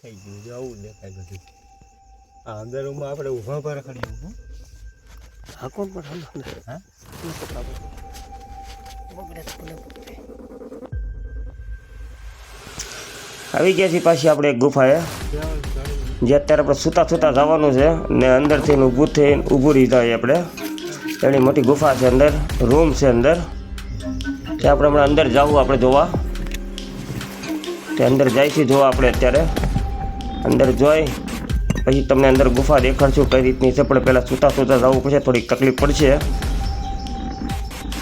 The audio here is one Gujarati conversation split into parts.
થઈ ગયું જો આવું દેખાય બધું આ અંદર રૂમમાં આપણે ઊભા પર રખડ્યું હું હા કોણ પણ હાલો હા આવી ગયા છીએ પાછી આપણે એક ગુફાએ જે અત્યારે આપણે સૂતા સૂતા જવાનું છે ને અંદરથી ઊભું રહી જાય આપણે એની મોટી ગુફા છે અંદર રૂમ છે અંદર તે આપણે હમણાં અંદર જવું આપણે જોવા તે અંદર જઈશું જોવા આપણે અત્યારે અંદર જોઈ પછી તમને અંદર ગુફા દેખાડશું કઈ રીતની છે પણ પહેલાં સૂતા સૂતા જવું પડશે થોડીક તકલીફ પડશે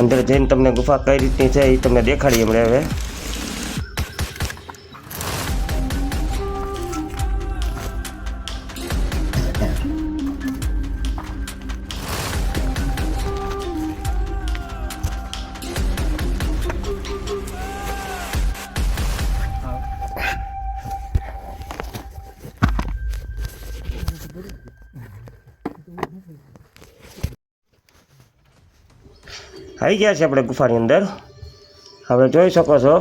અંદર જઈને તમને ગુફા કઈ રીતની છે એ તમને દેખાડીએ હમણાં હવે આવી ગયા છે આપણે ગુફાની અંદર હવે જોઈ શકો છો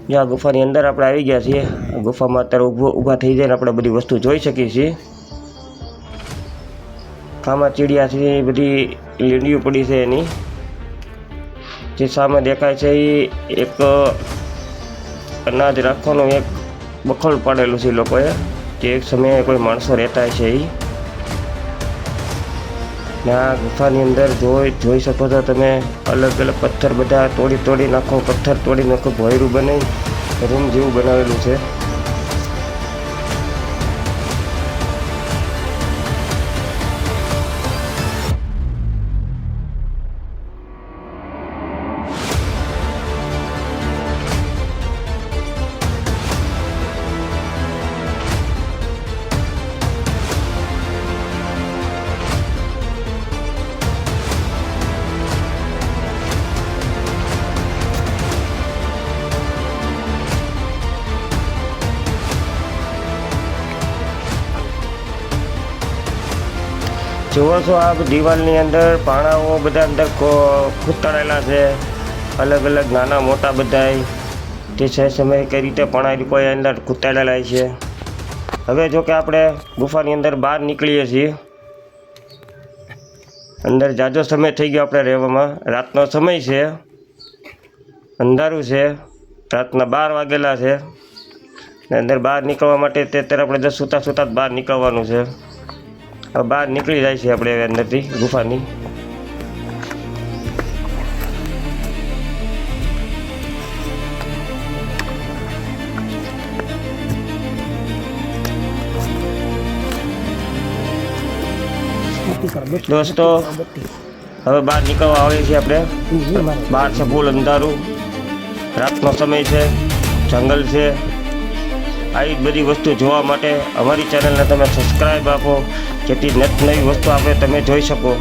જ્યાં ગુફાની અંદર આપણે આવી ગયા છીએ ગુફામાં અત્યારે ઊભા થઈ જઈને આપણે બધી વસ્તુ જોઈ શકીએ છીએ કામા ચીડિયા છે બધી લીંડીઓ પડી છે એની જે સામે દેખાય છે એ એક અનાજ રાખવાનું એક બખોલ પાડેલું છે લોકોએ જે એક સમયે કોઈ માણસો રહેતા છે એ આ ગુફાની અંદર જોઈ શકો છો તમે અલગ અલગ પથ્થર બધા તોડી નાખો પથ્થર તોડી નાખો ભોયરું બનાવી રૂમ જેવું બનાવેલું છે જુઓ છો આ દિવાલની અંદર પાણાઓ બધા અંદર ખૂંટાડેલા છે અલગ અલગ નાના મોટા બધાય તે છે સમયે કઈ રીતે પાણા કોઈ અંદર ખૂંટાડેલા છે હવે જો કે આપણે ગુફાની અંદર બહાર નીકળીએ છીએ અંદર જાજો સમય થઈ ગયો આપણે રહેવામાં રાતનો સમય છે અંધારું છે રાતના 12 વાગેલા છે અંદર બહાર નીકળવા માટે તે અત્યારે આપણે સૂતા સૂતા બહાર નીકળવાનું છે હવે બહાર નીકળી જાય છે આપણે અંદરથી ગુફાની દોસ્તો હવે બહાર નીકળવા આવીએ છીએ આપણે બહાર છે ફૂલ અંધારું રાતનો સમય છે જંગલ છે આવી બધી વસ્તુ જોવા માટે અમારી ચેનલને તમે સબસ્ક્રાઈબ આપો જેથી નવી વસ્તુ આપણે તમે જોઈ શકો।